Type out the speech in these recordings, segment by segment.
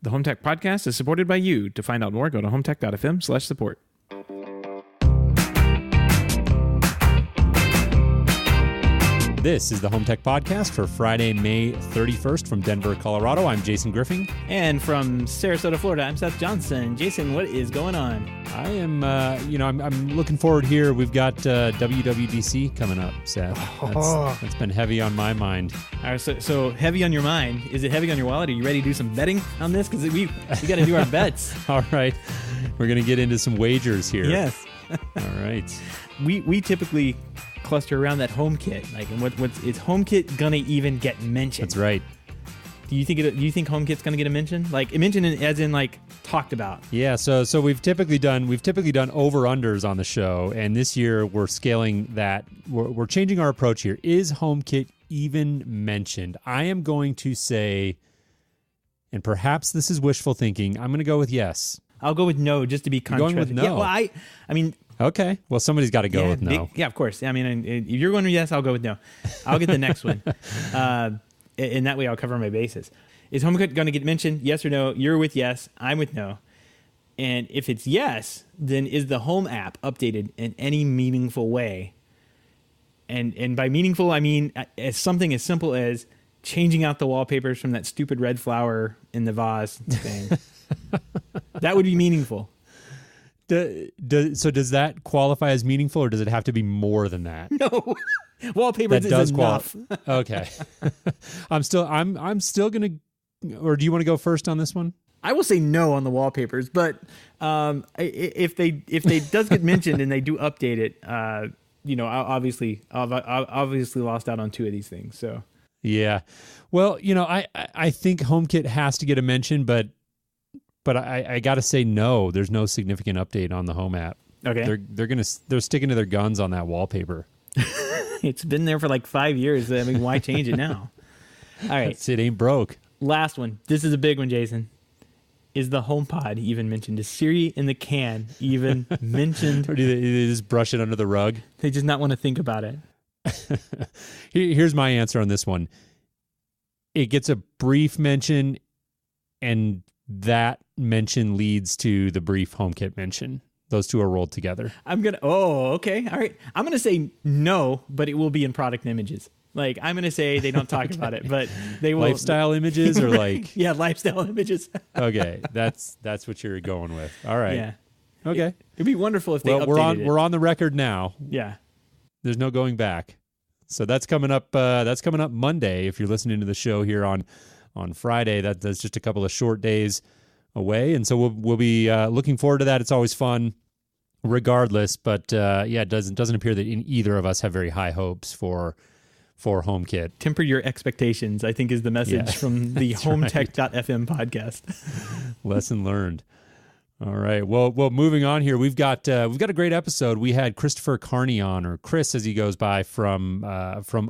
The Home Tech Podcast is supported by you. To find out more, go to HomeTech.fm/support. This is the Home Tech Podcast for Friday, May 31st from Denver, Colorado. I'm Jason Griffin. And from Sarasota, Florida, I'm Seth Johnson. Jason, what is going on? I am, I'm looking forward here. We've got WWDC coming up, Seth. That's been heavy on my mind. All right, so heavy on your mind. Is it heavy on your wallet? Are you ready to do some betting on this? Because we got to do our bets. All right. We're going to get into some wagers here. Yes. All right. We typically cluster around that HomeKit. Like, and is HomeKit gonna even get mentioned? That's right. Do you think HomeKit's gonna get a mention? Like mentioned as in like talked about? Yeah. So we've typically done over unders on the show, and this year we're scaling that. We're changing our approach here. Is HomeKit even mentioned? I am going to say, and perhaps this is wishful thinking, I'm going to go with yes. I'll go with no, just to be contrasted. Going with no. Yeah, well, I mean. Okay. Well, somebody's got to go with no. Yeah, of course. I mean, if you're going with yes, I'll go with no. I'll get the next one. And that way I'll cover my bases. Is HomeKit going to get mentioned? Yes or no? You're with yes. I'm with no. And if it's yes, then is the Home app updated in any meaningful way? And by meaningful, I mean as something as simple as changing out the wallpapers from that stupid red flower in the vase thing. That would be meaningful. So does that qualify as meaningful, or does it have to be more than that? No, wallpaper is enough. Okay, I'm still gonna. Or do you want to go first on this one? I will say no on the wallpapers, but if they does get mentioned and they do update it, I've obviously lost out on two of these things. So yeah, well, I think HomeKit has to get a mention, but I got to say no. There's no significant update on the Home app. Okay, they're sticking to their guns on that wallpaper. It's been there for like 5 years. I mean, why change it now? All right, it ain't broke. Last one. This is a big one, Jason. Is the HomePod even mentioned? Is Siri in the can even mentioned? Or do they just brush it under the rug? They just not want to think about it. Here's my answer on this one. It gets a brief mention, and that mention leads to the brief HomeKit mention. Those two are rolled together. Okay. All right. I'm going to say no, but it will be in product images. Like, I'm going to say they don't talk about it, but they will. Lifestyle images or like? Yeah, lifestyle images. Okay. That's what you're going with. All right. Yeah. Okay. It'd be wonderful if they updated it. We're on the record now. Yeah. There's no going back. So that's coming up Monday. If you're listening to the show here on Friday, that's just a couple of short days away, and so we'll be looking forward to that. It's always fun, regardless. But it doesn't appear that either of us have very high hopes for HomeKit. Temper your expectations, I think, is the message from the HomeTech.fm podcast. Lesson learned. All right. Well, moving on here, we've got a great episode. We had Christopher Carney on, or Chris as he goes by, from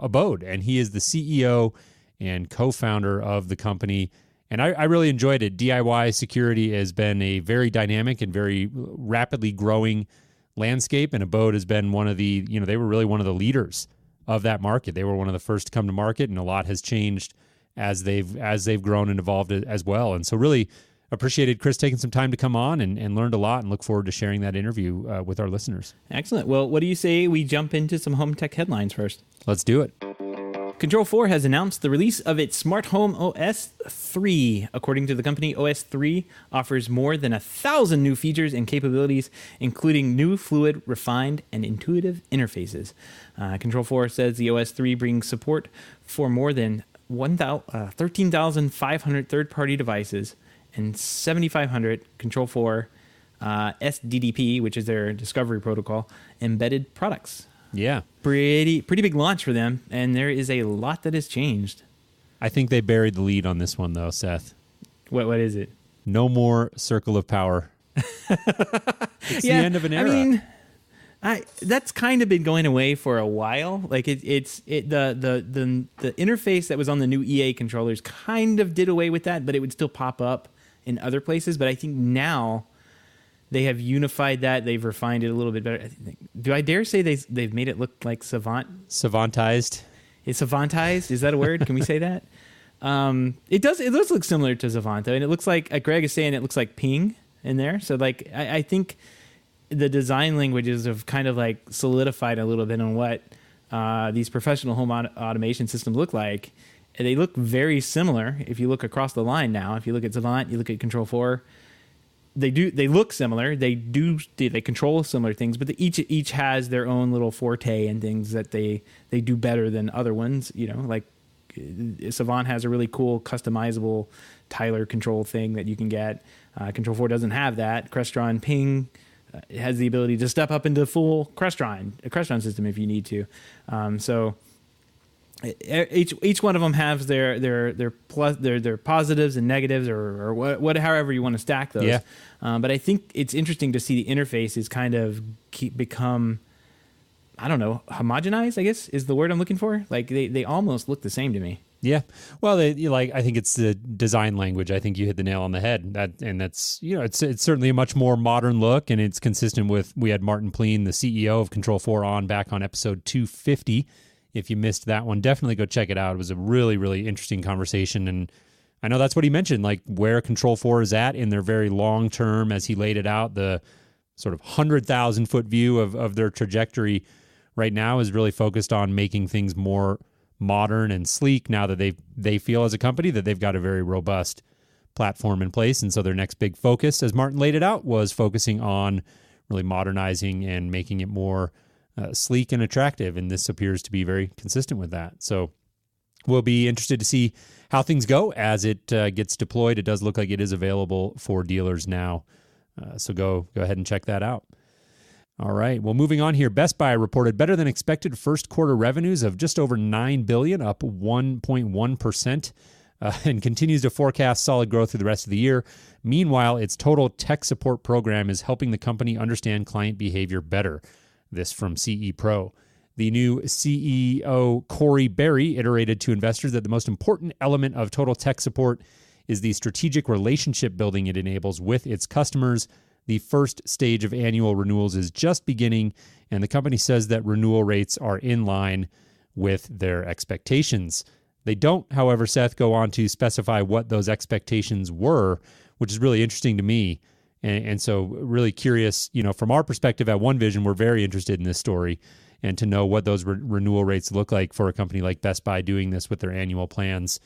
Abode, and he is the CEO and co-founder of the company. And I really enjoyed it. DIY security has been a very dynamic and very rapidly growing landscape, and Abode has been one of the, they were really one of the leaders of that market. They were one of the first to come to market, and a lot has changed as they've grown and evolved as well. And so really appreciated Chris taking some time to come on and learned a lot, and look forward to sharing that interview with our listeners. Excellent. Well, what do you say we jump into some home tech headlines first? Let's do it. Control4 has announced the release of its Smart Home OS 3. According to the company, OS 3 offers more than 1,000 new features and capabilities, including new fluid, refined, and intuitive interfaces. Control4 says the OS 3 brings support for more than 13,500 third-party devices and 7,500 Control4 SDDP, which is their discovery protocol, embedded products. Yeah. Pretty big launch for them, and there is a lot that has changed. I think they buried the lead on this one, though, Seth. What is it? No more Circle of Power. It's the end of an era. I mean, that's kind of been going away for a while. Like the interface that was on the new EA controllers kind of did away with that, but it would still pop up in other places. But I think now they have unified that. They've refined it a little bit better. Do I dare say they've made it look like savantized? Savantized. Is savantized? Is that a word? Can we say that? It does look similar to Savant though, and it looks like Greg is saying it looks like Ping in there. So like I think the design languages have kind of like solidified a little bit on what these professional home automation systems look like. And they look very similar if you look across the line now. If you look at Savant, you look at Control4, they look similar. They control similar things, but each has their own little forte and things that they do better than other ones. You know, like Savant has a really cool customizable Tyler control thing that you can get. Control4 doesn't have that. Crestron Ping has the ability to step up into full Crestron system if you need to. So each one of them has their positives and negatives, or however you want to stack those. Yeah. But I think it's interesting to see the interface is kind of become, I don't know, homogenized, I guess is the word I'm looking for. Like they almost look the same to me. Yeah. Well, I think it's the design language. I think you hit the nail on the head. That's it's certainly a much more modern look, and it's consistent with, we had Martin Pleen, the CEO of Control4, back on episode 250. If you missed that one, definitely go check it out. It was a really, really interesting conversation, and I know that's what he mentioned, like where Control4 is at in their very long term, as he laid it out, the sort of 100,000-foot view of their trajectory right now is really focused on making things more modern and sleek now that they feel as a company that they've got a very robust platform in place. And so their next big focus, as Martin laid it out, was focusing on really modernizing and making it more sleek and attractive. And this appears to be very consistent with that. So we'll be interested to see how things go as it gets deployed. It does look like it is available for dealers now. So go ahead and check that out. All right. Well, moving on here, Best Buy reported better than expected first quarter revenues of just over $9 billion, up 1.1%, and continues to forecast solid growth through the rest of the year. Meanwhile, its total tech support program is helping the company understand client behavior better. This from CE Pro. The new CEO, Corey Berry, iterated to investors that the most important element of total tech support is the strategic relationship building it enables with its customers. The first stage of annual renewals is just beginning, and the company says that renewal rates are in line with their expectations. They don't, however, Seth, go on to specify what those expectations were, which is really interesting to me. And so really curious, from our perspective at One Vision, we're very interested in this story and to know what those renewal rates look like for a company like Best Buy doing this with their annual plans.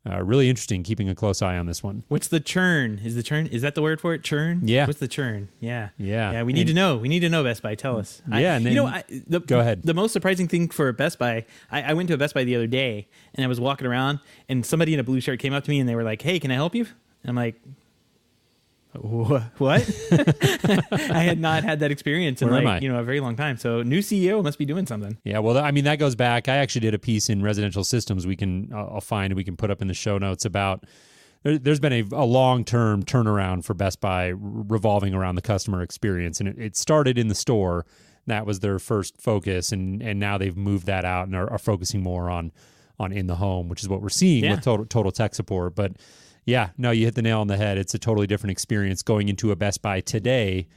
Really interesting, keeping a close eye on this one. What's the churn? Is that the word for it? Churn? Yeah. What's the churn? Yeah. Yeah. We need to know. We need to know, Best Buy. Tell us. Yeah. Go ahead. The most surprising thing for Best Buy, I went to a Best Buy the other day, and I was walking around, and somebody in a blue shirt came up to me, and they were like, "Hey, can I help you?" And I'm like, what? I had not had that experience in a very long time. So new CEO must be doing something. Yeah, well, I mean, that goes back. I actually did a piece in Residential Systems I'll find and we can put up in the show notes about there's been a long-term turnaround for Best Buy revolving around the customer experience. And it started in the store. That was their first focus. And now they've moved that out and are focusing more on in the home, which is what we're seeing with total tech support. But yeah, no, you hit the nail on the head. It's a totally different experience going into a Best Buy today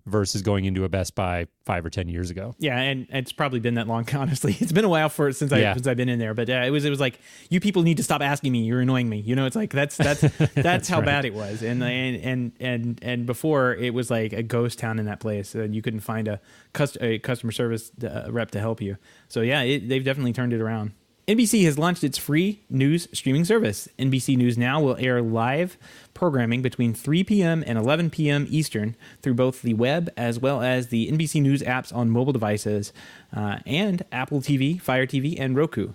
versus going into a Best Buy 5 or 10 years ago. Yeah, and it's probably been that long, honestly. It's been a while since I've been in there, but it was like, you people need to stop asking me. You're annoying me. It's like that's how right. bad it was. And before it was like a ghost town in that place, and you couldn't find a customer service rep to help you. So yeah, they've definitely turned it around. NBC has launched its free news streaming service. NBC News Now will air live programming between 3 p.m. and 11 p.m. Eastern through both the web as well as the NBC News apps on mobile devices and Apple TV, Fire TV, and Roku.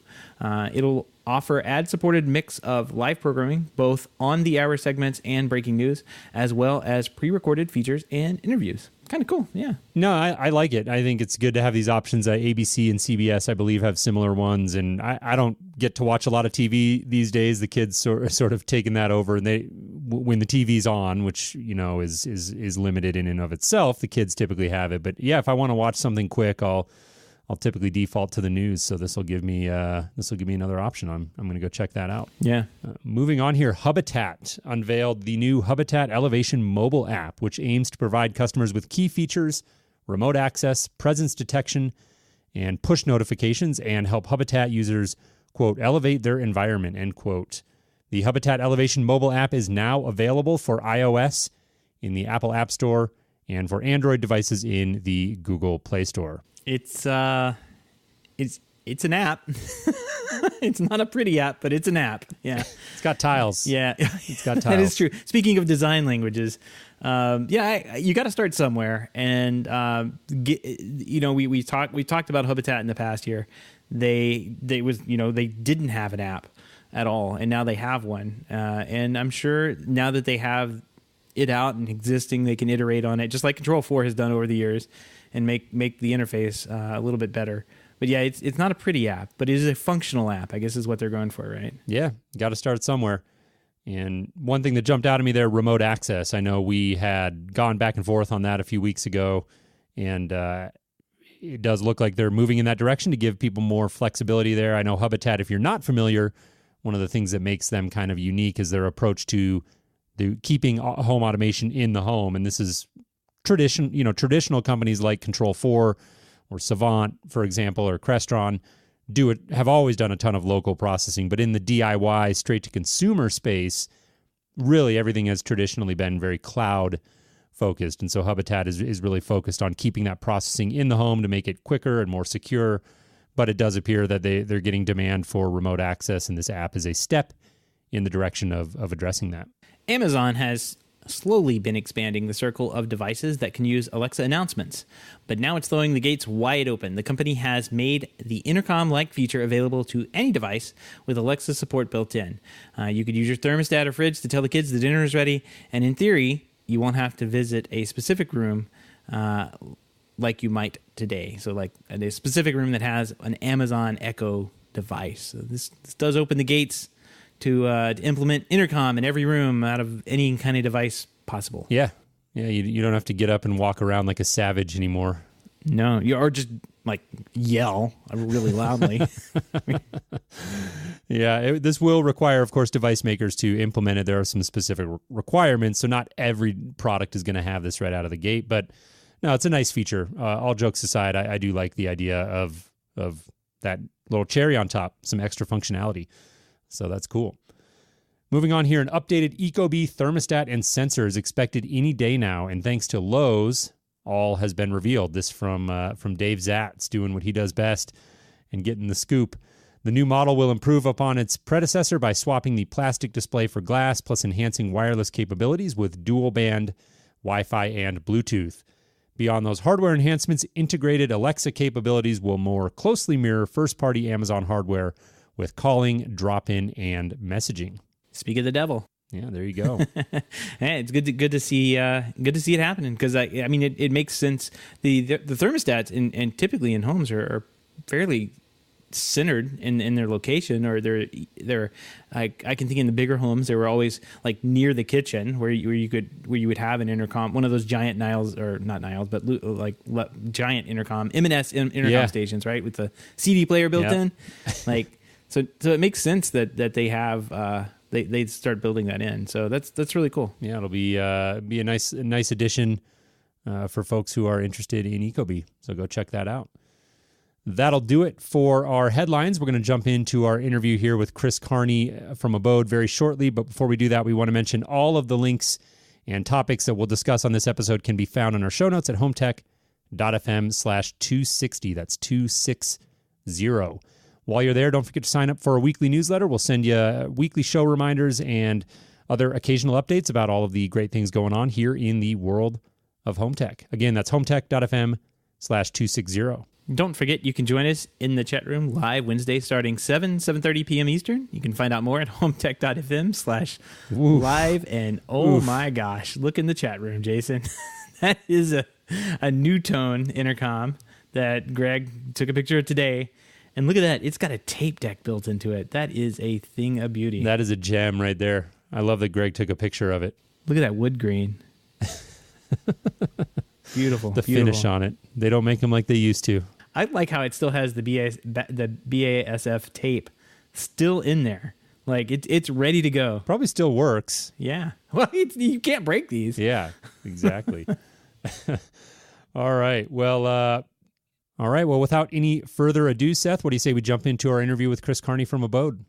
It'll offer ad-supported mix of live programming, both on-the-hour segments and breaking news, as well as pre-recorded features and interviews. Kind of cool, yeah. No, I like it. I think it's good to have these options. ABC and CBS, I believe, have similar ones, and I don't get to watch a lot of TV these days. The kids sort of taken that over, and when the TV's on, which is limited in and of itself, the kids typically have it. But yeah, if I want to watch something quick, I'll typically default to the news. So this will give me another option. I'm going to go check that out. Yeah. Moving on here, Hubitat unveiled the new Hubitat Elevation mobile app, which aims to provide customers with key features, remote access, presence detection, and push notifications, and help Hubitat users, quote, elevate their environment, end quote. The Habitat Elevation mobile app is now available for iOS in the Apple App Store and for Android devices in the Google Play Store. It's an app. It's not a pretty app, but it's an app. Yeah. It's got tiles. Yeah. It's got tiles. That is true. Speaking of design languages, you got to start somewhere. And, we talked about Habitat in the past year. They didn't have an app at all. And now they have one. And I'm sure now that they have it out and existing, they can iterate on it, just like Control 4 has done over the years, and make the interface a little bit better. But yeah, it's not a pretty app, but it is a functional app, I guess is what they're going for, right? Yeah, got to start somewhere. And one thing that jumped out at me there, remote access. I know we had gone back and forth on that a few weeks ago, and it does look like they're moving in that direction to give people more flexibility there. I know Habitat, if you're not familiar, one of the things that makes them kind of unique is their approach to keeping home automation in the home. And this is traditional companies like Control 4 or Savant, for example, or Crestron have always done a ton of local processing. But in the DIY, straight-to-consumer space, really everything has traditionally been very cloud-focused. And so Habitat is really focused on keeping that processing in the home to make it quicker and more secure. But it does appear that they're getting demand for remote access, and this app is a step in the direction of addressing that. Amazon has slowly been expanding the circle of devices that can use Alexa announcements, but now it's throwing the gates wide open. The company has made the intercom-like feature available to any device with Alexa support built in. You could use your thermostat or fridge to tell the kids the dinner is ready, and in theory, you won't have to visit a specific room like you might today. So like a specific room that has an Amazon Echo device. So this does open the gates to implement intercom in every room out of any kind of device possible. Yeah. You don't have to get up and walk around like a savage anymore. No, or just like yell really loudly. Yeah, this will require, of course, device makers to implement it. There are some specific requirements, so not every product is going to have this right out of the gate. But no, it's a nice feature. All jokes aside, I do like the idea of that little cherry on top, some extra functionality. So that's cool. Moving on here, an updated Ecobee thermostat and sensor is expected any day now, and thanks to Lowe's, all has been revealed. This from Dave Zatz, doing what he does best and getting the scoop. The new model will improve upon its predecessor by swapping the plastic display for glass, plus enhancing wireless capabilities with dual-band Wi-Fi and Bluetooth. Beyond those hardware enhancements, integrated Alexa capabilities will more closely mirror first-party Amazon hardware with calling, drop-in, and messaging. Speak of the devil. Yeah, there you go. Hey, it's good to see it happening, because I mean it makes sense. The thermostats and typically in homes are fairly centered in their location, or they're I can think in the bigger homes they were always like near the kitchen where you would have an intercom, one of those giant Niles, or not Niles, but giant intercom M&S intercom stations, right, with the CD player built in, like. So it makes sense that they have they start building that in. So that's really cool. Yeah, it'll be a nice addition for folks who are interested in Ecobee. So go check that out. That'll do it for our headlines. We're going to jump into our interview here with Chris Carney from Abode very shortly. But before we do that, we want to mention all of the links and topics that we'll discuss on this episode can be found in our show notes at HomeTech.fm/260. That's 260. While you're there, don't forget to sign up for a weekly newsletter. We'll send you weekly show reminders and other occasional updates about all of the great things going on here in the world of home tech. Again, that's HomeTech.fm/260. Don't forget, you can join us in the chat room live Wednesday starting 7:30 p.m. Eastern. You can find out more at HomeTech.fm/live. And my gosh, look in the chat room, Jason. That is a new tone intercom that Greg took a picture of today. And look at that. It's got a tape deck built into it. That is a thing of beauty. That is a gem right there. I love that Greg took a picture of it. Look at that wood grain. Beautiful. The finish on it. They don't make them like they used to. I like how it still has the BASF tape still in there. Like, it's ready to go. Probably still works. Yeah. Well, you can't break these. Yeah, exactly. All right. Well, without any further ado, Seth, what do you say we jump into our interview with Chris Carney from Abode?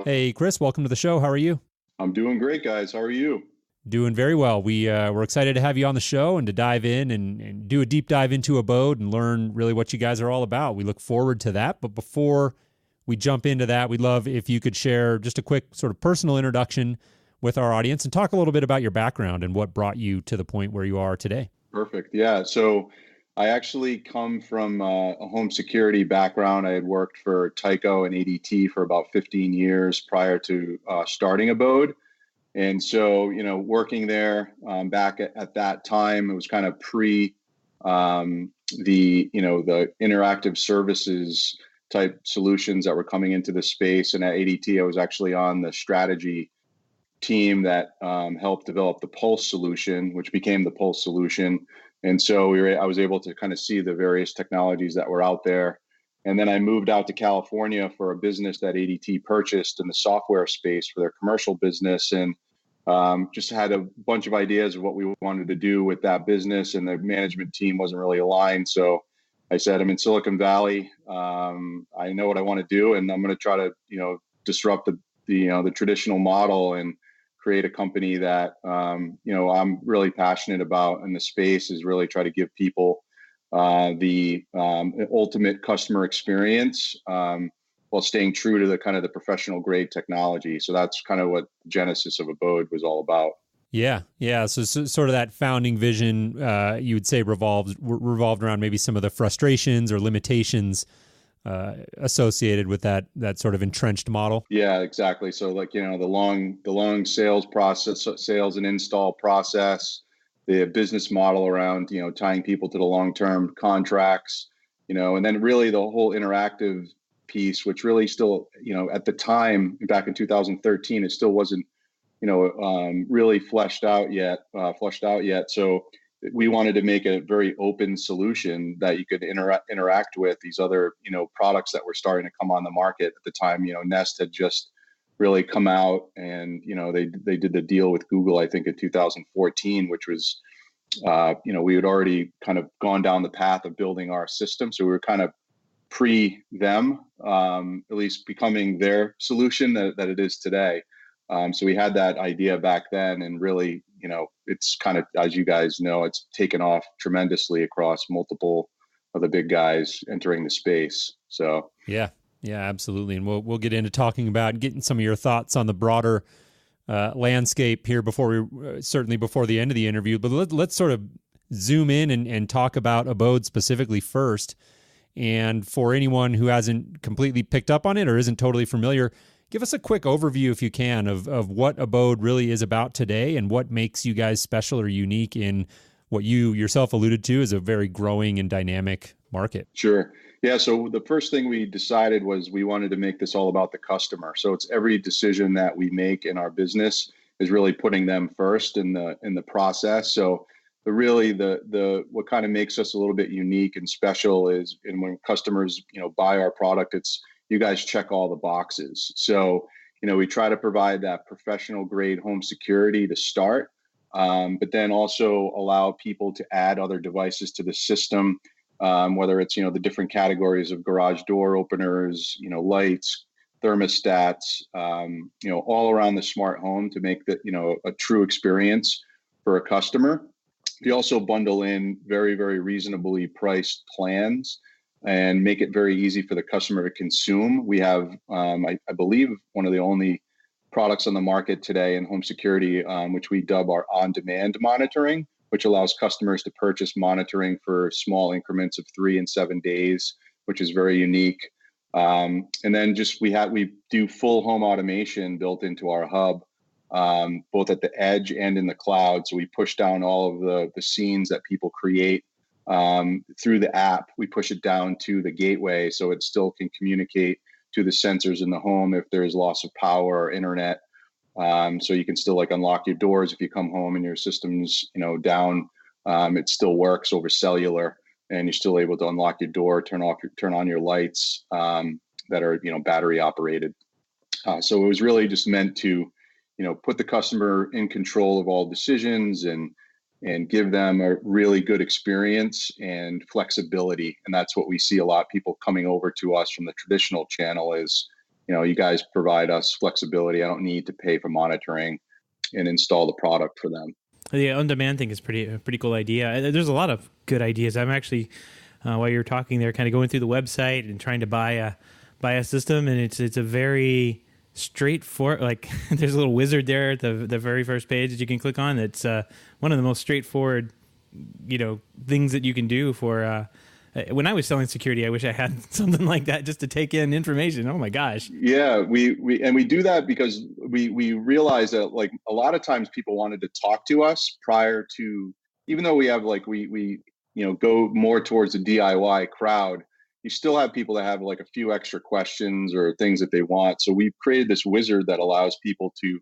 Hey, Chris, welcome to the show. How are you? I'm doing great, guys. How are you? Doing very well. We're excited to have you on the show and to dive in and do a deep dive into Abode and learn really what you guys are all about. We look forward to that. But before we jump into that, we'd love if you could share just a quick sort of personal introduction with our audience and talk a little bit about your background and what brought you to the point where you are today. Perfect. Yeah. So I actually come from a home security background. I had worked for Tyco and ADT for about 15 years prior to starting Abode. And so, working there back at that time, it was kind of pre the interactive services type solutions that were coming into the space. And at ADT, I was actually on the strategy team that helped develop the Pulse solution, which became the Pulse solution. And so I was able to kind of see the various technologies that were out there. And then I moved out to California for a business that ADT purchased in the software space for their commercial business. And just had a bunch of ideas of what we wanted to do with that business, and the management team wasn't really aligned. So I said, I'm in Silicon Valley. I know what I want to do, and I'm going to try to, disrupt the traditional model and create a company that, I'm really passionate about in the space, is really try to give people the ultimate customer experience, while staying true to the kind of the professional grade technology. So that's kind of what Genesis of Abode was all about. Yeah. So sort of that founding vision, you would say revolved around maybe some of the frustrations or limitations associated with that sort of entrenched model. Yeah, exactly. So the long sales process, sales and install process, the business model around, tying people to the long-term contracts, and then really the whole interactive piece, which really still, at the time back in 2013, it still wasn't, really fleshed out yet. So we wanted to make a very open solution that you could interact with these other, products that were starting to come on the market at the time. Nest had just really come out, and they did the deal with Google, I think in 2014, which was, we had already kind of gone down the path of building our system, so we were kind of pre them, at least becoming their solution that it is today. So we had that idea back then, and really, it's kind of, as you guys know, it's taken off tremendously across multiple of the big guys entering the space. So yeah, absolutely. And we'll get into talking about getting some of your thoughts on the broader landscape here before the end of the interview. But let's sort of zoom in and talk about Abode specifically first. And for anyone who hasn't completely picked up on it or isn't totally familiar, give us a quick overview, if you can, of what Abode really is about today and what makes you guys special or unique in what you yourself alluded to as a very growing and dynamic market. Sure. Yeah. So the first thing we decided was we wanted to make this all about the customer. So it's every decision that we make in our business is really putting them first in the process. So the what kind of makes us a little bit unique and special is, and when customers buy our product, it's, you guys check all the boxes. So we try to provide that professional grade home security to start, but then also allow people to add other devices to the system, whether it's the different categories of garage door openers, lights, thermostats, all around the smart home to make that a true experience for a customer. We also bundle in very, very reasonably priced plans and make it very easy for the customer to consume. We have, I believe, one of the only products on the market today in home security, which we dub our on-demand monitoring, which allows customers to purchase monitoring for small increments of 3 and 7 days, which is very unique. And then we do full home automation built into our hub, both at the edge and in the cloud. So we push down all of the scenes that people create through the app. We push it down to the gateway so it still can communicate to the sensors in the home if there's loss of power or internet. So you can still unlock your doors if you come home and your system's down. It still works over cellular, and you're still able to unlock your door, turn on your lights that are battery operated. So it was really just meant to put the customer in control of all decisions and give them a really good experience and flexibility. And that's what we see a lot of people coming over to us from the traditional channel is, you guys provide us flexibility. I don't need to pay for monitoring and install the product for them. The on-demand thing is a pretty cool idea. There's a lot of good ideas. I'm actually, while you're talking there, kind of going through the website and trying to buy a system, and it's a very straightforward. Like there's a little wizard there at the very first page that you can click on. It's one of the most straightforward, things that you can do for. When I was selling security, I wish I had something like that just to take in information. Oh my gosh. Yeah, we do that because we realize that like a lot of times people wanted to talk to us prior to, even though we have like we go more towards the DIY crowd, you still have people that have like a few extra questions or things that they want. So we've created this wizard that allows people to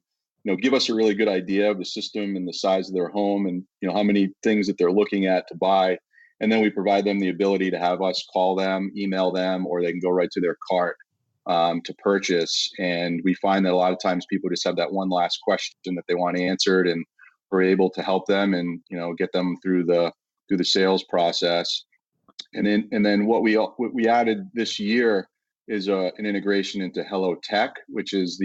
give us a really good idea of the system and the size of their home and how many things that they're looking at to buy. And then we provide them the ability to have us call them, email them, or they can go right to their cart to purchase. And we find that a lot of times people just have that one last question that they want answered, and we're able to help them and get them through the sales process. And then what we added this year is an integration into HomeTech, which is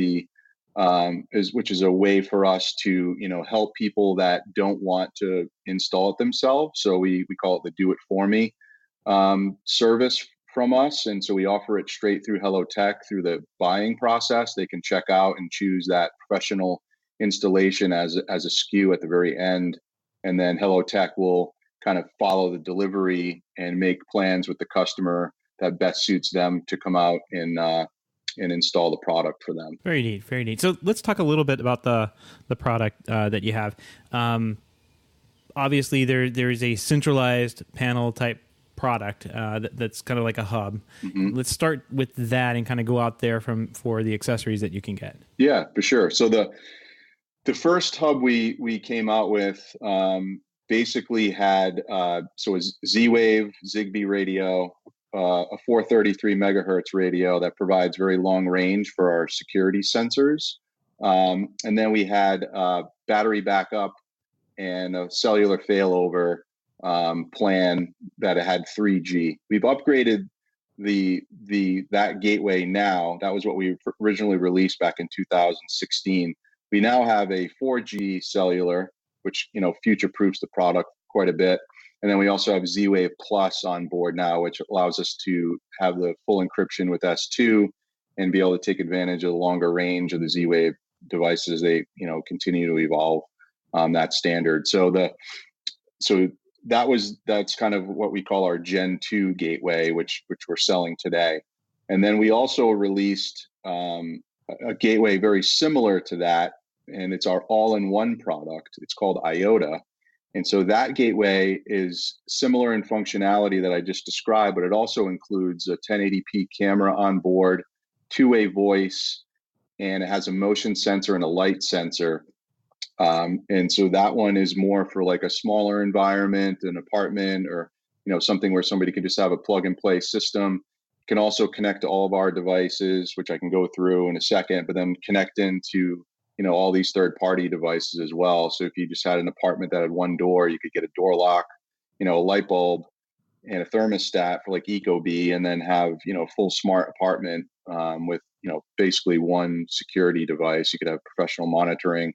which is a way for us to help people that don't want to install it themselves. So we call it the do it for me service from us, and so we offer it straight through HomeTech through the buying process. They can check out and choose that professional installation as a SKU at the very end, and then HomeTech will kind of follow the delivery and make plans with the customer that best suits them to come out and install the product for them. Very neat, very neat. So let's talk a little bit about the product that you have. Obviously, there is a centralized panel type product that's kind of like a hub. Mm-hmm. Let's start with that and kind of go out there for the accessories that you can get. Yeah, for sure. So the first hub we came out with basically had so it was Z-Wave, Zigbee radio, a 433 megahertz radio that provides very long range for our security sensors. And then we had battery backup and a cellular failover plan that had 3G. We've upgraded that gateway now. That was what we originally released back in 2016. We now have a 4G cellular, which future-proofs the product quite a bit. And then we also have Z-Wave Plus on board now, which allows us to have the full encryption with S2 and be able to take advantage of the longer range of the Z-Wave devices. They, continue to evolve that standard. So that's kind of what we call our Gen 2 gateway, which we're selling today. And then we also released a gateway very similar to that, and it's our all-in-one product. It's called IOTA. And so that gateway is similar in functionality that I just described, but it also includes a 1080p camera on board, two-way voice, and it has a motion sensor and a light sensor. And so that one is more for like a smaller environment, an apartment, or something where somebody can just have a plug-and-play system. It can also connect to all of our devices, which I can go through in a second, but then connect into all these third-party devices as well. So if you just had an apartment that had one door, you could get a door lock, a light bulb, and a thermostat for like Ecobee, and then have a full smart apartment with basically one security device. You could have professional monitoring,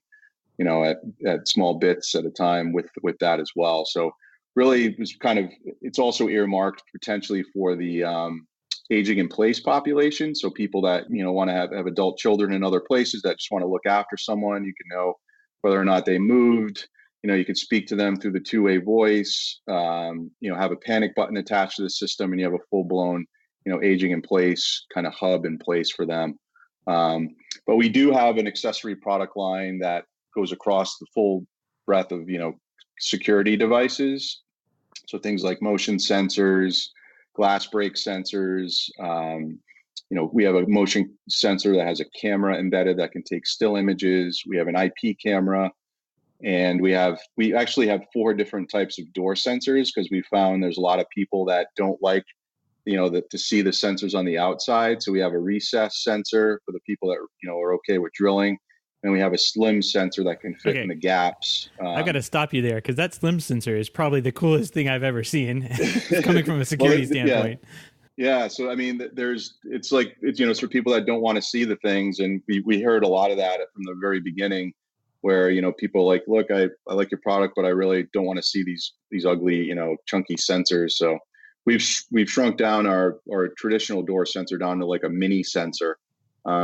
at small bits at a time with that as well. So really, it was it's also earmarked potentially for the aging in place population. So people that, want to have adult children in other places that just want to look after someone, you can know whether or not they moved, you can speak to them through the two-way voice, have a panic button attached to the system, and you have a full blown, aging in place kind of hub in place for them. But we do have an accessory product line that goes across the full breadth of, security devices. So things like motion sensors, glass break sensors. We have a motion sensor that has a camera embedded that can take still images. We have an IP camera, and we actually have 4 different types of door sensors, because we found there's a lot of people that don't like, to see the sensors on the outside. So we have a recess sensor for the people that are okay with drilling. And we have a slim sensor that can fit in the gaps. I've got to stop you there, because that slim sensor is probably the coolest thing I've ever seen coming from a security standpoint. Yeah. So, I mean, it's for people that don't want to see the things. And we heard a lot of that from the very beginning where, people are like, look, I like your product, but I really don't want to see these ugly, chunky sensors. So we've shrunk down our traditional door sensor down to like a mini sensor,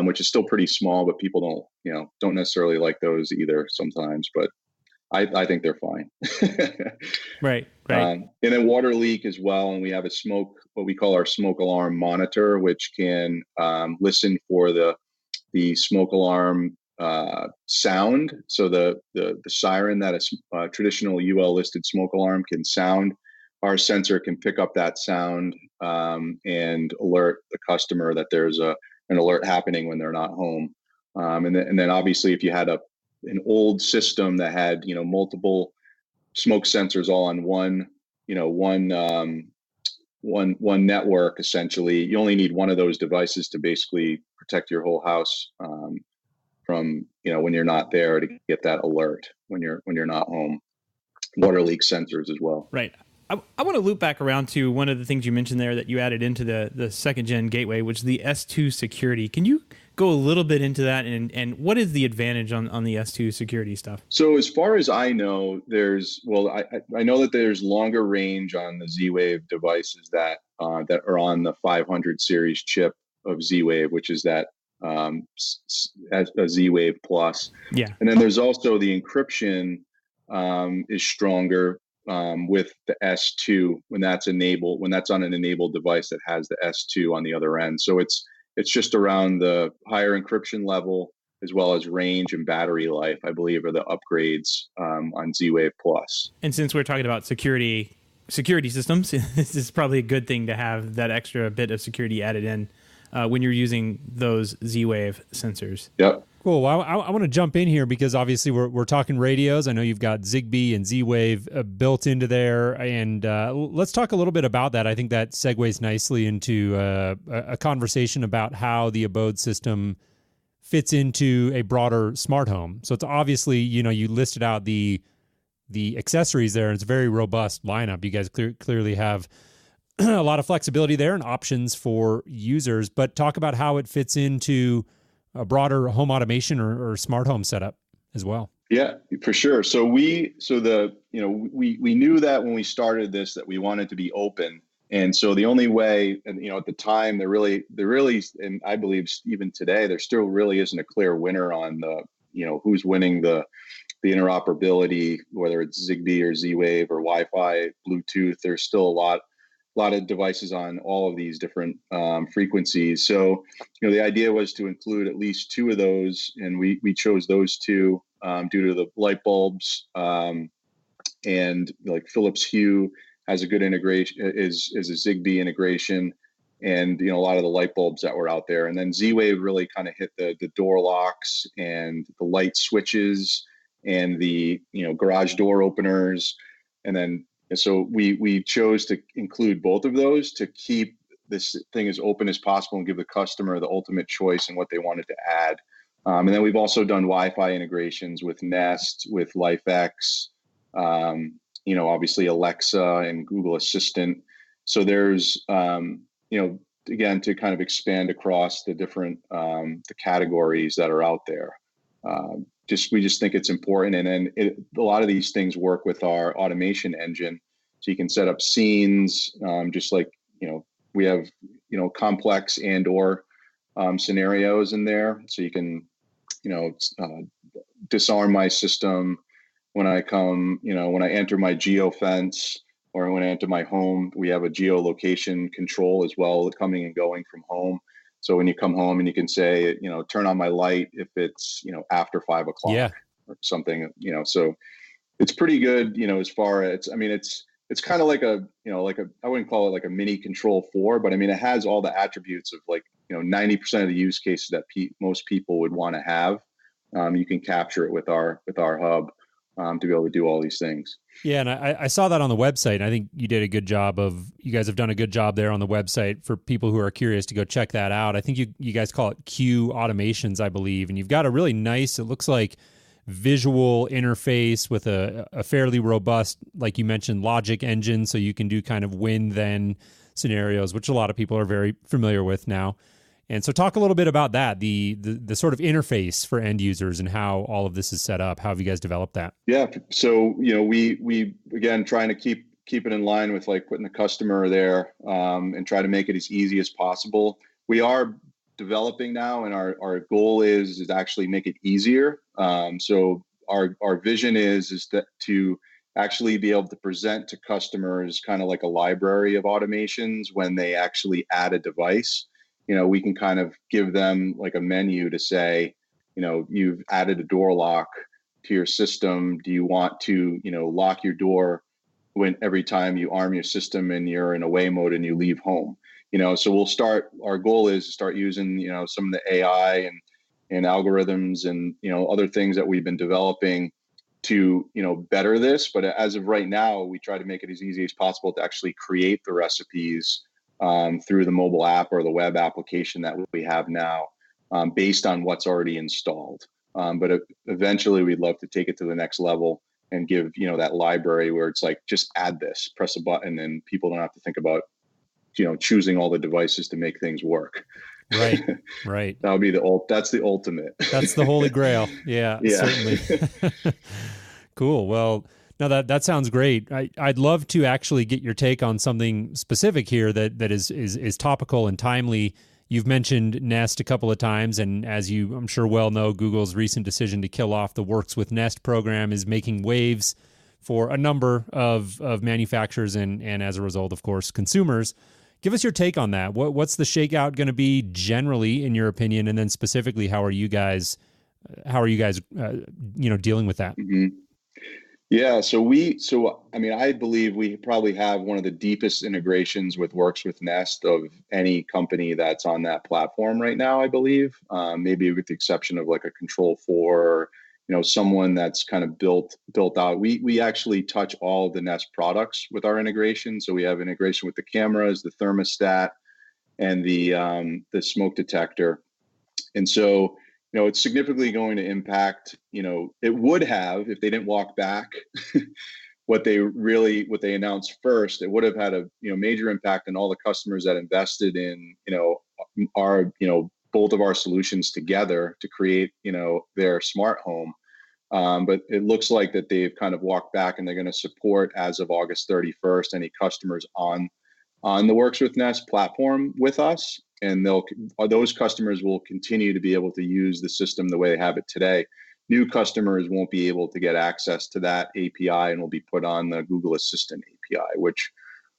which is still pretty small, but people don't necessarily like those either sometimes, but I think they're fine. Right. And then water leak as well. And we have what we call our smoke alarm monitor, which can listen for the smoke alarm sound. So the siren that a traditional UL listed smoke alarm can sound, our sensor can pick up that sound and alert the customer that there's an alert happening when they're not home. And then obviously if you had an old system that had multiple smoke sensors all on one network, essentially, you only need one of those devices to basically protect your whole house from when you're not there, to get that alert when you're not home. Water leak sensors as well. Right. I want to loop back around to one of the things you mentioned there that you added into the second gen gateway, which is the S2 security. Can you go a little bit into that, and what is the advantage on the S2 security stuff? So as far as I know, I know that there's longer range on the Z-Wave devices that are on the 500 series chip of Z-Wave, which is that a Z-Wave Plus. Yeah. And then there's also the encryption is stronger with the S2 when that's on an enabled device that has the S2 on the other end. So it's just around the higher encryption level as well as range and battery life, I believe, are the upgrades on Z-Wave Plus. And since we're talking about security systems, this is probably a good thing to have that extra bit of security added in when you're using those Z-Wave sensors. Yep. Cool. Well, I want to jump in here because obviously we're talking radios. I know you've got Zigbee and Z-Wave built into there, and let's talk a little bit about that. I think that segues nicely into a conversation about how the Abode system fits into a broader smart home. So it's obviously, you listed out the accessories there, and it's a very robust lineup. You guys clearly have a lot of flexibility there and options for users, but talk about how it fits into a broader home automation or smart home setup as well. Yeah, for sure. So we knew that when we started this, that we wanted to be open. And so the only way, and at the time, there really, and I believe even today, there still really isn't a clear winner on the, who's winning the interoperability, whether it's Zigbee or Z-Wave or Wi-Fi, Bluetooth. There's still a lot of devices on all of these different frequencies. So, the idea was to include at least two of those, and we chose those two due to the light bulbs, and like Philips Hue has a good integration, is a Zigbee integration, and a lot of the light bulbs that were out there. And then Z-Wave really kind of hit the door locks and the light switches and the garage door openers, and then. So we chose to include both of those to keep this thing as open as possible and give the customer the ultimate choice in what they wanted to add. And then we've also done Wi-Fi integrations with Nest, with LifeX, obviously Alexa and Google Assistant. So there's, again, to kind of expand across the different the categories that are out there. We just think it's important. And then a lot of these things work with our automation engine. So you can set up scenes, just like, we have, complex and or scenarios in there. So you can, disarm my system when I come, when I enter my geofence or when I enter my home. We have a geolocation control as well, coming and going from home. So when you come home and you can say, turn on my light if it's, after 5 o'clock or something, so it's pretty good, as far as, it's kind of like I wouldn't call it like a mini Control 4, but it has all the attributes of 90% of the use cases that most people would want to have. You can capture it with our hub to be able to do all these things. Yeah, and I saw that on the website, and I think you guys have done a good job there on the website for people who are curious to go check that out. I think you guys call it Q Automations, I believe, and you've got a really nice, it looks like visual interface with a fairly robust, like you mentioned, logic engine, so you can do kind of win-then scenarios, which a lot of people are very familiar with now. And so talk a little bit about that, the sort of interface for end users and how all of this is set up. How have you guys developed that? Yeah. So, we again, trying to keep it in line with like putting the customer there, and try to make it as easy as possible. We are developing now, and our goal is to actually make it easier. So our vision is that to actually be able to present to customers kind of like a library of automations when they actually add a device. We can kind of give them like a menu to say, you've added a door lock to your system. Do you want to, lock your door when every time you arm your system and you're in away mode and you leave home? So our goal is to start using, some of the AI and algorithms and, other things that we've been developing to, better this. But as of right now, we try to make it as easy as possible to actually create the recipes through the mobile app or the web application that we have now, based on what's already installed. But eventually we'd love to take it to the next level and give, that library where it's like, just add this, press a button, and people don't have to think about, choosing all the devices to make things work. Right. Right. That would be that's the ultimate. That's the holy grail. Yeah. Certainly. Cool. Well, no, that sounds great. I'd love to actually get your take on something specific here that is topical and timely. You've mentioned Nest a couple of times, and as you, I'm sure, well know, Google's recent decision to kill off the Works with Nest program is making waves for a number of manufacturers and as a result, of course, consumers. Give us your take on that. What's the shakeout going to be generally, in your opinion, and then specifically, how are you guys dealing with that? Mm-hmm. Yeah, I believe we probably have one of the deepest integrations with Works with Nest of any company that's on that platform right now, I believe. Maybe with the exception of like a Control4, or, someone that's kind of built out. We actually touch all of the Nest products with our integration. So we have integration with the cameras, the thermostat, and the smoke detector. And so, it's significantly going to impact, it would have, if they didn't walk back what they announced first, it would have had a, major impact on all the customers that invested in, our, both of our solutions together to create, their smart home. But it looks like that they've kind of walked back, and they're going to support, as of August 31st, any customers on the Works with Nest platform with us. And those customers will continue to be able to use the system the way they have it today. New customers won't be able to get access to that API and will be put on the Google Assistant API, which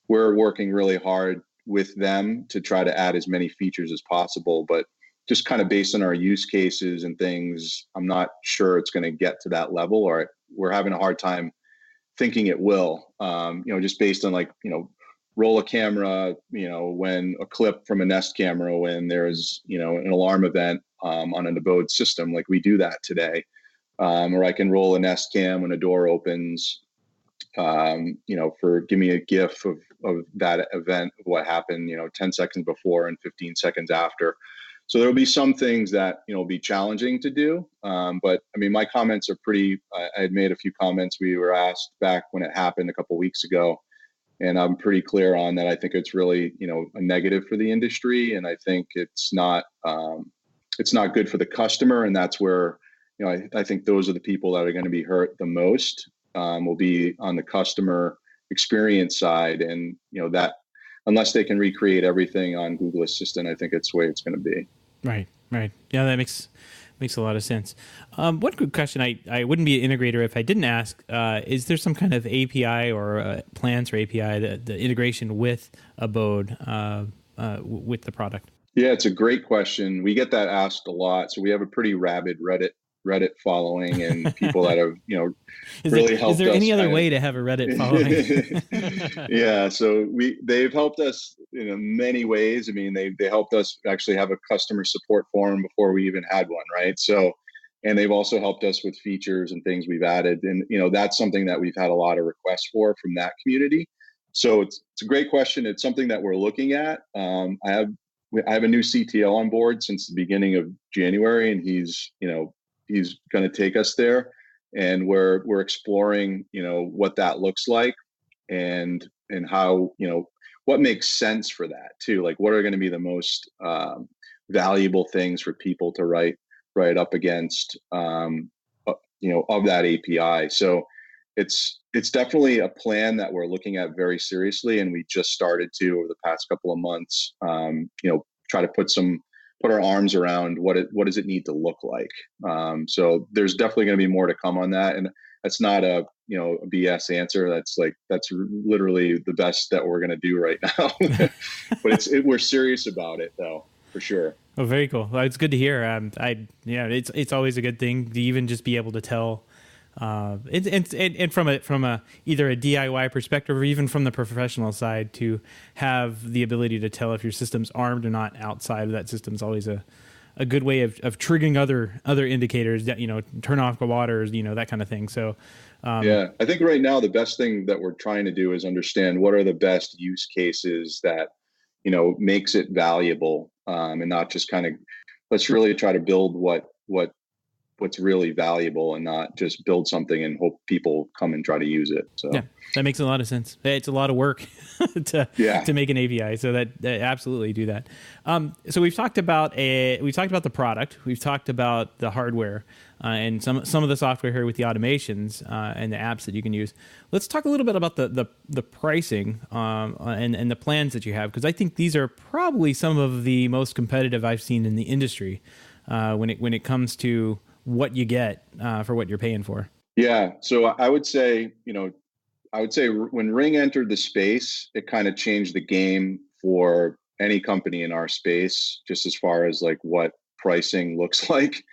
we're working really hard with them to try to add as many features as possible. But just kind of based on our use cases and things, I'm not sure it's going to get to that level, or we're having a hard time thinking it will, just based on roll a camera, when a clip from a Nest camera, when there's, an alarm event on an abode system, like we do that today. Or I can roll a Nest cam when a door opens, give me a GIF of that event, of what happened, 10 seconds before and 15 seconds after. So there'll be some things that, will be challenging to do. But I mean, my comments are I had made a few comments. We were asked back when it happened a couple of weeks ago, and I'm pretty clear on that. I think it's really, a negative for the industry. And I think it's not good for the customer. And that's where, I think those are the people that are going to be hurt the most, will be on the customer experience side. And, that unless they can recreate everything on Google Assistant, I think it's the way it's going to be. Right. Yeah, that makes a lot of sense. One quick question. I wouldn't be an integrator if I didn't ask, is there some kind of API or plans for API, the integration with Abode with the product? Yeah, it's a great question. We get that asked a lot. So we have a pretty rabid Reddit following, and people that have, really helped us. Is there any other way to have a Reddit following? Yeah. So they've helped us in many ways. I mean, they helped us actually have a customer support forum before we even had one. Right. So, and they've also helped us with features and things we've added. And, that's something that we've had a lot of requests from that community. So it's a great question. It's something that we're looking at. I have a new CTO on board since the beginning of January, and he's going to take us there. and we're exploring, what that looks like, and how, what makes sense for that too. Like, what are going to be the most valuable things for people to write up against, of that API. So it's definitely a plan that we're looking at very seriously, and we just started to, over the past couple of months, try to put our arms around what does it need to look like. So there's definitely going to be more to come on that, and that's not a BS answer. That's literally the best that we're going to do right now. But we're serious about it though, for sure. Oh, very cool. Well, it's good to hear. It's always a good thing to even just be able to tell, and from a either a DIY perspective or even from the professional side, to have the ability to tell if your system's armed or not outside of that system is always a good way of triggering other indicators that, turn off the waters, that kind of thing. So, I think right now the best thing that we're trying to do is understand what are the best use cases that, makes it valuable, and not just kind of, let's really try to build what's really valuable, and not just build something and hope people come and try to use it. So yeah, that makes a lot of sense. It's a lot of work to make an API, so that absolutely do that. So we've talked about the product, we've talked about the hardware, and some of the software here with the automations and the apps that you can use. Let's talk a little bit about the pricing and the plans that you have, because I think these are probably some of the most competitive I've seen in the industry when it comes to what you get for what you're paying for. Yeah. So I would say, when Ring entered the space, it kind of changed the game for any company in our space, just as far as like what pricing looks like.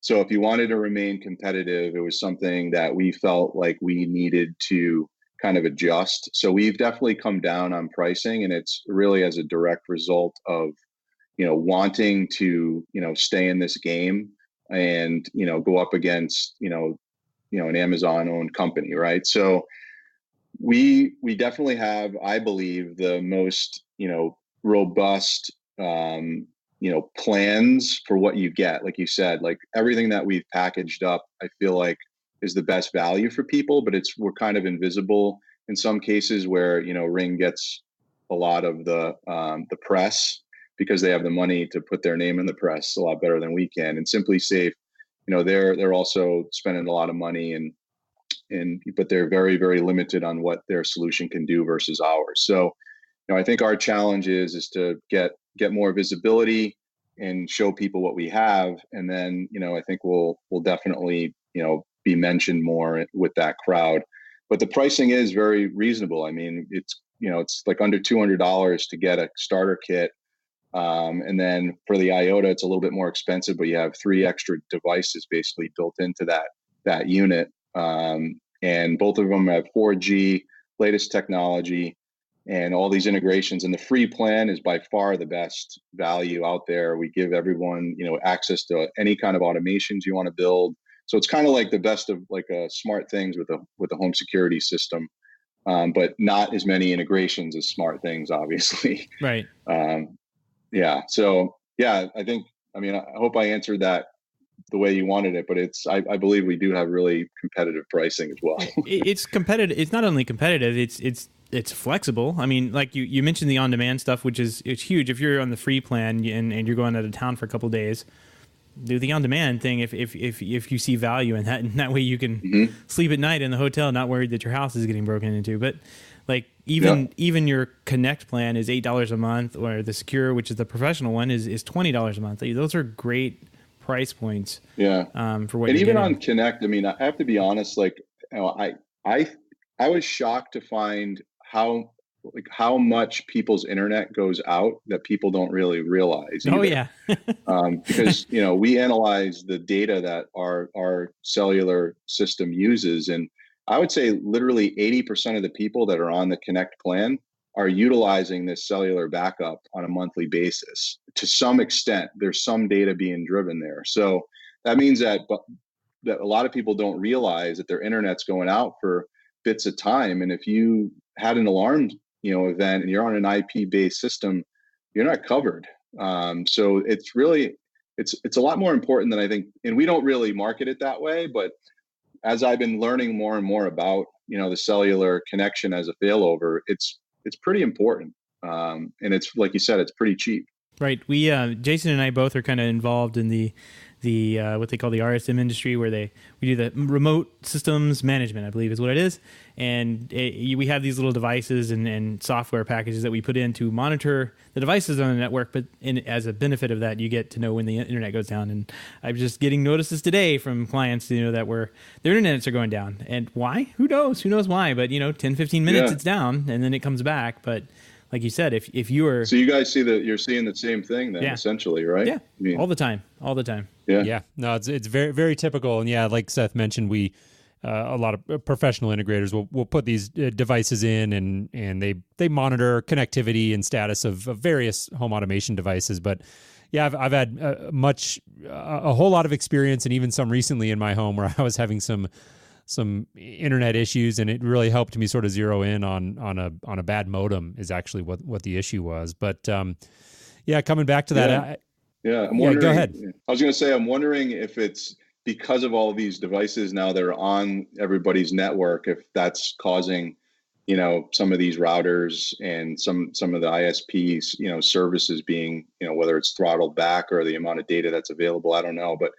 So if you wanted to remain competitive, it was something that we felt like we needed to kind of adjust. So we've definitely come down on pricing, and it's really as a direct result of, wanting to, stay in this game and, go up against, an Amazon owned company. Right. So we definitely have, I believe, the most, robust, plans for what you get. Like you said, like everything that we've packaged up, I feel like is the best value for people, but we're kind of invisible in some cases where, Ring gets a lot of the press because they have the money to put their name in the press a lot better than we can. And Simply Safe, they're also spending a lot of money, but they're very, very limited on what their solution can do versus ours. So, I think our challenge is to get more visibility and show people what we have. And then, I think we'll definitely, be mentioned more with that crowd. But the pricing is very reasonable. I mean, it's like under $200 to get a starter kit. And then for the IOTA, it's a little bit more expensive, but you have 3 extra devices basically built into that unit. And both of them have 4G, latest technology, and all these integrations. And the free plan is by far the best value out there. We give everyone, access to any kind of automations you want to build. So it's kind of like the best of like smart things with a home security system, but not as many integrations as smart things, obviously. Right. Yeah. So yeah, I hope I answered that the way you wanted it, but I believe we do have really competitive pricing as well. It's competitive. It's not only competitive, it's flexible. I mean, like you mentioned the on-demand stuff, which it's huge. If you're on the free plan and you're going out of town for a couple of days, do the on-demand thing if you see value in that, and that way you can sleep at night in the hotel, not worried that your house is getting broken into. But like even your Connect plan is $8 a month, or the Secure, which is the professional one, is $20 a month. Those are great price points. Yeah. For what. And you're even getting. on Connect, I mean, I have to be honest. Like, I was shocked to find how much people's internet goes out that people don't really realize either. Oh yeah. Because we analyze the data that our cellular system uses, and I would say literally 80% of the people that are on the Connect plan are utilizing this cellular backup on a monthly basis. To some extent, there's some data being driven there. So that means that a lot of people don't realize that their internet's going out for bits of time. And if you had an alarm, event, and you're on an IP-based system, you're not covered. So it's really, it's a lot more important than I think. And we don't really market it that way, but as I've been learning more and more about, the cellular connection as a failover, it's pretty important. And it's, like you said, it's pretty cheap. Right. We Jason and I both are kind of involved in the what they call the RSM industry, where we do the remote systems management, I believe is what it is. And we have these little devices and software packages that we put in to monitor the devices on the network. But as a benefit of that, you get to know when the internet goes down. And I'm just getting notices today from clients, that their internets are going down. And why? Who knows? Who knows why? But 10, 15 minutes, it's down, and then it comes back. But like you said, if you were... So you guys you're seeing the same thing then, essentially, right? Yeah, all the time. Yeah. No, it's very, very typical. And yeah, like Seth mentioned, we a lot of professional integrators will put these devices in, and they monitor connectivity and status of various home automation devices. But yeah, I've had a whole lot of experience, and even some recently in my home where I was having some internet issues, and it really helped me sort of zero in on a bad modem is actually what the issue was. But coming back to that. I'm wondering, go ahead. I was going to say, I'm wondering if it's because of all these devices now that are on everybody's network, if that's causing, some of these routers and some of the ISPs, services being, whether it's throttled back or the amount of data that's available, I don't know. But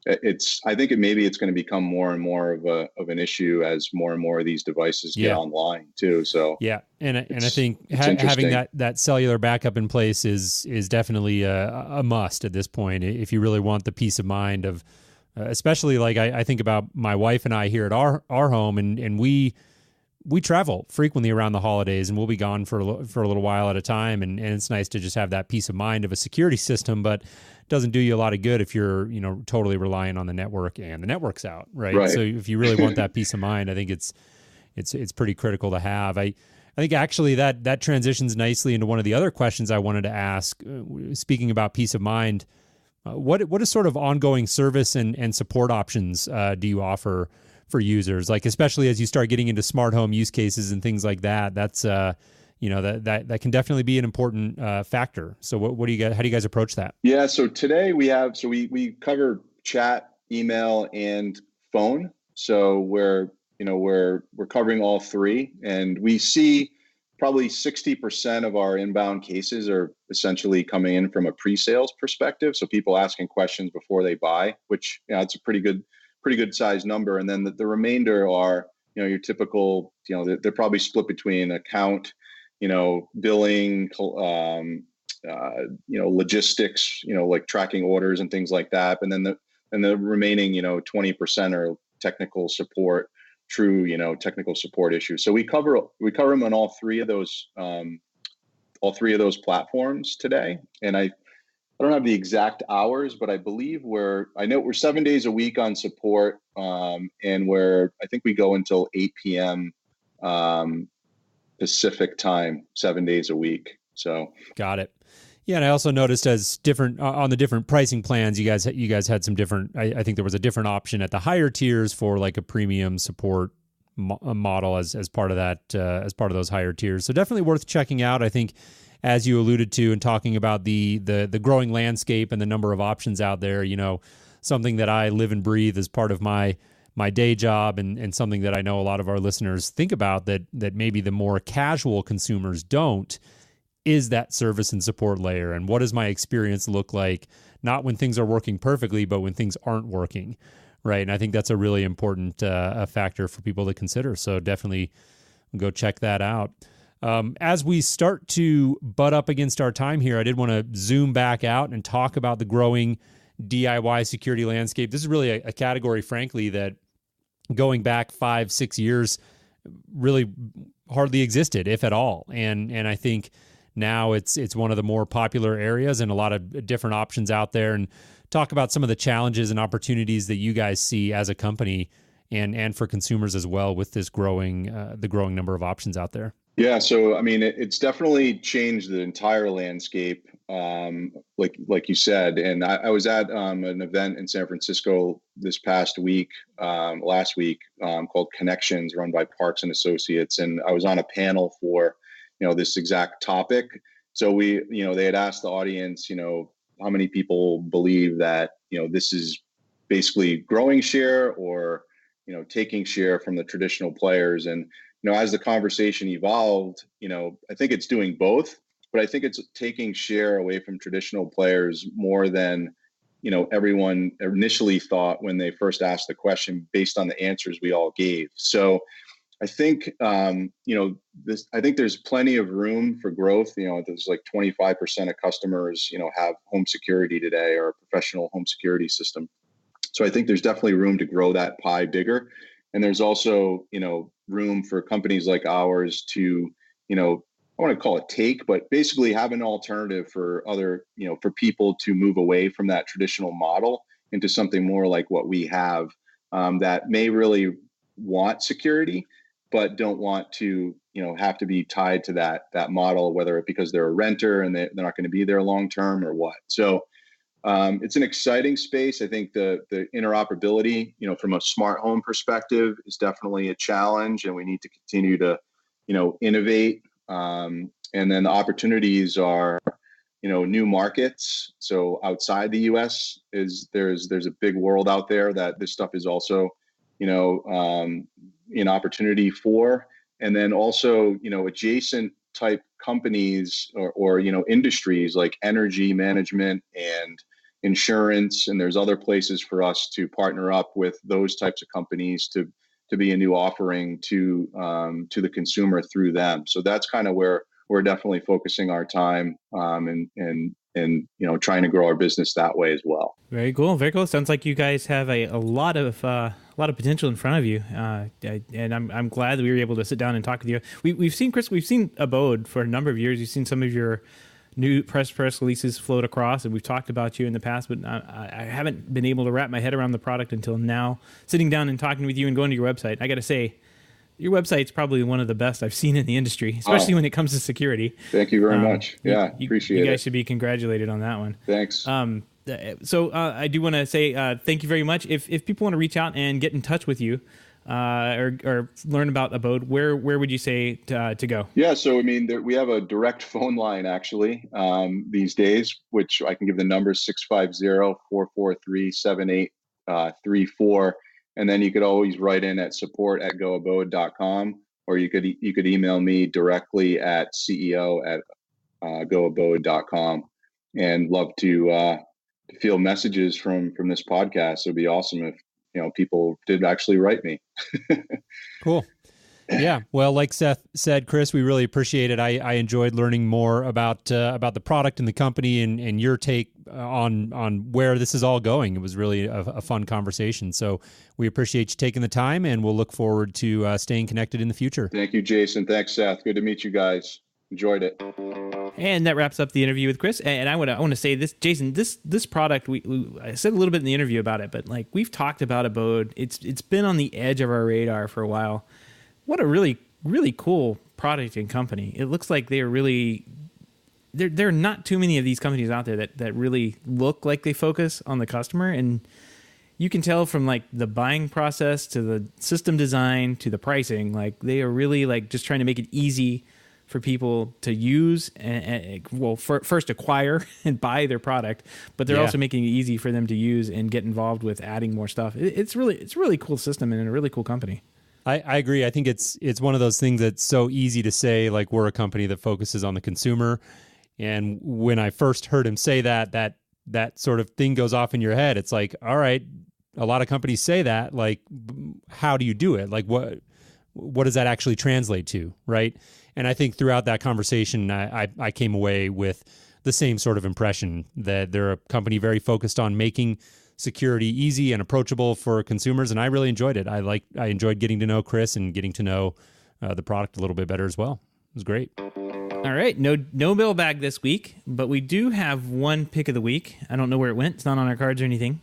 I think it's going to become more and more of an issue as more and more of these devices get online too. So and I think having that cellular backup in place is definitely a must at this point if you really want the peace of mind of, especially like I think about my wife and I here at our home, and we travel frequently around the holidays, and we'll be gone for a little while at a time, and it's nice to just have that peace of mind of a security system, but doesn't do you a lot of good if you're totally relying on the network and the network's out, right? So if you really want that peace of mind, I think it's pretty critical to have. I think actually that transitions nicely into one of the other questions I wanted to ask. Speaking about peace of mind, what is sort of ongoing service and support options do you offer for users, like especially as you start getting into smart home use cases and things like that? That's that can definitely be an important factor. So what do you guys? How do you guys approach that? Yeah. So today we cover chat, email, and phone. So we're covering all three, and we see probably 60% of our inbound cases are essentially coming in from a pre-sales perspective. So people asking questions before they buy, which it's a pretty good size number. And then the remainder are your typical, they're probably split between account, billing, logistics, like tracking orders and things like that. And then the remaining, 20% are technical support, true, technical support issues. So we cover them on all three of those platforms today. And I don't have the exact hours, but I believe we're 7 days a week on support. And I think we go until 8 p.m. Pacific time, 7 days a week. So got it. Yeah, and I also noticed as different on the different pricing plans, you guys had some different. I think there was a different option at the higher tiers for like a premium support model as part of that as part of those higher tiers. So definitely worth checking out. I think, as you alluded to, and talking about the growing landscape and the number of options out there, something that I live and breathe as part of my day job, and something that I know a lot of our listeners think about that maybe the more casual consumers don't, is that service and support layer. And what does my experience look like, not when things are working perfectly, but when things aren't working, right? And I think that's a really important factor for people to consider. So definitely go check that out. As we start to butt up against our time here, I did want to zoom back out and talk about the growing DIY security landscape. This is really a category, frankly, that going back 5-6 years really hardly existed, if at all. And I think now it's one of the more popular areas, and a lot of different options out there. And talk about some of the challenges and opportunities that you guys see as a company and for consumers as well with this growing number of options out there. Yeah, so I mean, it's definitely changed the entire landscape, like you said. And I was at an event in San Francisco this past week, last week, called Connections, run by Parks and Associates, and I was on a panel for this exact topic. So they had asked the audience, how many people believe that this is basically growing share or taking share from the traditional players. And, as the conversation evolved, I think it's doing both, but I think it's taking share away from traditional players more than, everyone initially thought when they first asked the question based on the answers we all gave. So I think, I think there's plenty of room for growth. There's like 25% of customers, have home security today or a professional home security system. So I think there's definitely room to grow that pie bigger. And there's also, room for companies like ours to, I want to call it take, but basically have an alternative for other, for people to move away from that traditional model into something more like what we have, that may really want security, but don't want to, have to be tied to that model, whether it because they're a renter and they're not going to be there long term or what. So it's an exciting space. I think the interoperability, from a smart home perspective, is definitely a challenge, and we need to continue to, innovate. And then the opportunities are, new markets. So outside the U.S. there's a big world out there that this stuff is also, an opportunity for. And then also, adjacent type companies or industries like energy management and insurance. And there's other places for us to partner up with those types of companies to be a new offering to the consumer through them. So that's kind of where we're definitely focusing our time, and trying to grow our business that way as well. Very cool. Very cool. Sounds like you guys have a lot of potential in front of you, and I'm glad that we were able to sit down and talk with you. We've seen, Chris. We've seen Abode for a number of years. You've seen some of your new press releases float across, and we've talked about you in the past, but I haven't been able to wrap my head around the product until now. Sitting down and talking with you and going to your website, I got to say, your website's probody one of the best I've seen in the industry, especially when it comes to security. Thank you very much. Yeah, appreciate it. You guys should be congratulated on that one. Thanks. So I do want to say thank you very much. If people want to reach out and get in touch with you, or learn about Abode, where would you say to go? Yeah, so we have a direct phone line actually these days, which I can give the number 650-443-7834. And then you could always write in at support@goabode.com, or you could email me directly at ceo@goabode.com, and love to field messages from this podcast. It'd be awesome if people did actually write me. Cool. Yeah. Well, like Seth said, Chris, we really appreciate it. I enjoyed learning more about the product and the company and your take on where this is all going. It was really a fun conversation. So we appreciate you taking the time, and we'll look forward to staying connected in the future. Thank you, Jason. Thanks, Seth. Good to meet you guys. Enjoyed it. And that wraps up the interview with Chris. And I want to say this, Jason, this product, I said a little bit in the interview about it, but like we've talked about Abode. It's been on the edge of our radar for a while. What a really, really cool product and company. It looks like they're really, there are not too many of these companies out there that really look like they focus on the customer. And you can tell from like the buying process to the system design to the pricing, like they are really like just trying to make it easy for people to use and first acquire and buy their product, but they're also making it easy for them to use and get involved with adding more stuff. It's really cool system and a really cool company. I agree. I think it's one of those things that's so easy to say, like we're a company that focuses on the consumer. And when I first heard him say that sort of thing goes off in your head. It's like, all right, a lot of companies say that, like, how do you do it? Like what does that actually translate to? Right. And I think throughout that conversation, I came away with the same sort of impression that they're a company very focused on making security easy and approachable for consumers, and I really enjoyed it. I enjoyed getting to know Chris and getting to know the product a little bit better as well. It was great. All right, no mailbag this week, but we do have one pick of the week. I don't know where it went. It's not on our cards or anything.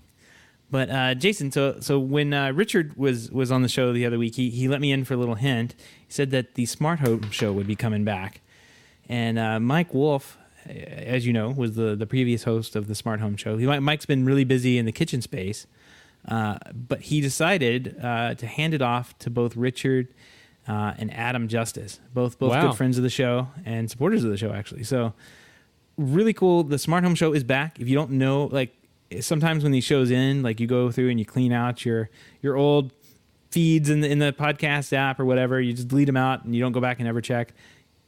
But Jason, so when Richard was on the show the other week, he let me in for a little hint. He said that the Smart Home Show would be coming back, and Mike Wolf, as you know, was the previous host of the Smart Home Show. Mike's been really busy in the kitchen space, but he decided to hand it off to both Richard and Adam Justice, both good friends of the show and supporters of the show, actually. So really cool. The Smart Home Show is back. If you don't know, like sometimes when these shows end, like you go through and you clean out your old feeds in the podcast app or whatever. You just delete them out and you don't go back and ever check.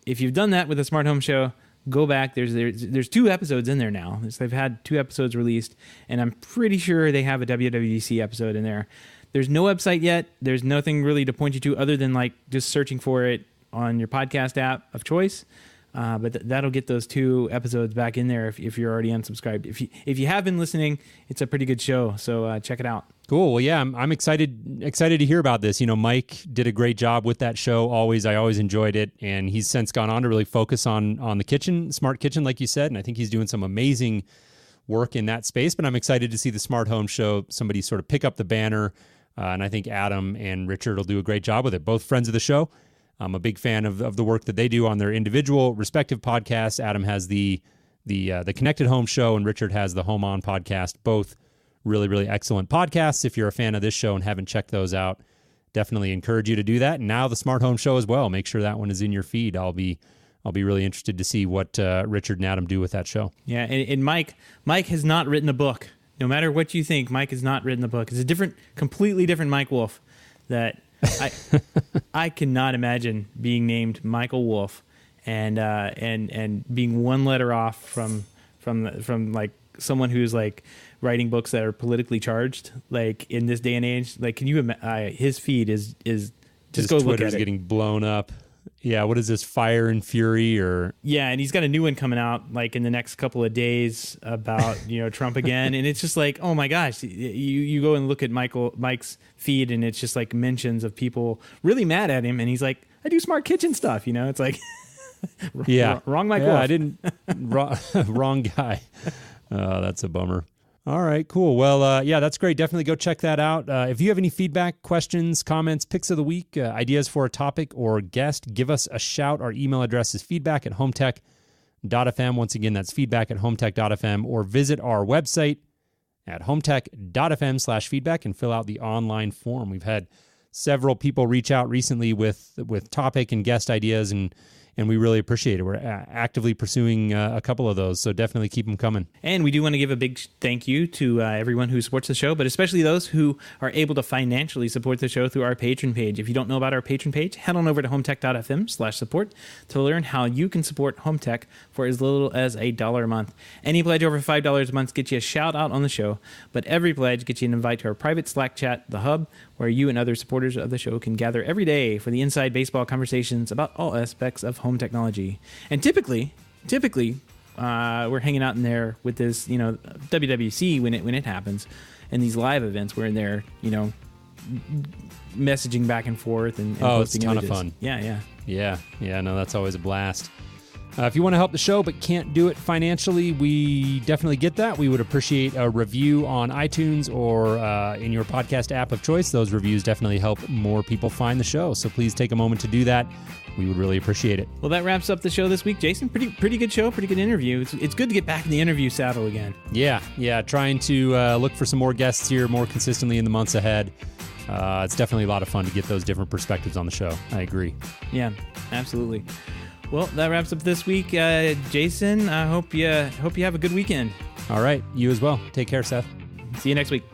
If you've done that with a Smart Home Show, go back. There's 2 episodes in there now. They've had 2 episodes released, and I'm pretty sure they have a WWDC episode in there. There's no website yet. There's nothing really to point you to other than like just searching for it on your podcast app of choice. But that'll get those 2 episodes back in there if you're already unsubscribed. If you have been listening, it's a pretty good show. So check it out. Cool. Well, yeah, I'm excited to hear about this. Mike did a great job with that show. I always enjoyed it, and he's since gone on to really focus on the kitchen, smart kitchen, like you said. And I think he's doing some amazing work in that space. But I'm excited to see the Smart Home Show, somebody sort of pick up the banner. And I think Adam and Richard will do a great job with it. Both friends of the show. I'm a big fan of the work that they do on their individual respective podcasts. Adam has the Connected Home Show, and Richard has the Home On podcast. Both really, really excellent podcasts. If you're a fan of this show and haven't checked those out, definitely encourage you to do that. And now the Smart Home Show as well. Make sure that one is in your feed. I'll be really interested to see what Richard and Adam do with that show. Yeah, and Mike has not written a book. No matter what you think, Mike has not written a book. It's a completely different Mike Wolf that I cannot imagine being named Michael Wolf and being one letter off from like someone who's like writing books that are politically charged, like in this day and age. Like, can you imagine? His feed is just his go look Twitter's at it. Getting blown up. Yeah, what is this, Fire and Fury or? Yeah, and he's got a new one coming out like in the next couple of days about Trump again, and it's just like, oh my gosh, you go and look at Mike's feed, and it's just like mentions of people really mad at him, and he's like, I do smart kitchen stuff, It's like, wrong Mike Wolf. I didn't wrong guy. That's a bummer. All right, cool. Well, that's great. Definitely go check that out. If you have any feedback, questions, comments, picks of the week, ideas for a topic or guest, give us a shout. Our email address is feedback@HomeTech.fm. Once again, that's feedback@HomeTech.fm, or visit our website at HomeTech.fm/feedback and fill out the online form. We've had several people reach out recently with topic and guest ideas, and we really appreciate it. We're actively pursuing a couple of those, so definitely keep them coming. And we do want to give a big thank you to everyone who supports the show, but especially those who are able to financially support the show through our Patreon page. If you don't know about our Patreon page, head on over to HomeTech.fm/support to learn how you can support HomeTech for as little as $1 a month. Any pledge over $5 a month gets you a shout out on the show, but every pledge gets you an invite to our private Slack chat, The Hub, where you and other supporters of the show can gather every day for the inside baseball conversations about all aspects of home technology. And typically, we're hanging out in there with this, WWC when it happens, and these live events. We're in there, messaging back and forth and it's a ton images. of fun. Yeah. No, that's always a blast. If you want to help the show but can't do it financially, we definitely get that. We would appreciate a review on iTunes or in your podcast app of choice. Those reviews definitely help more people find the show, so please take a moment to do that. We would really appreciate it. Well, that wraps up the show this week, Jason. Pretty good show, pretty good interview. It's good to get back in the interview saddle again. Yeah. Trying to look for some more guests here more consistently in the months ahead. It's definitely a lot of fun to get those different perspectives on the show. I agree. Yeah, absolutely. Well, that wraps up this week. Jason, I hope you have a good weekend. All right. You as well. Take care, Seth. See you next week.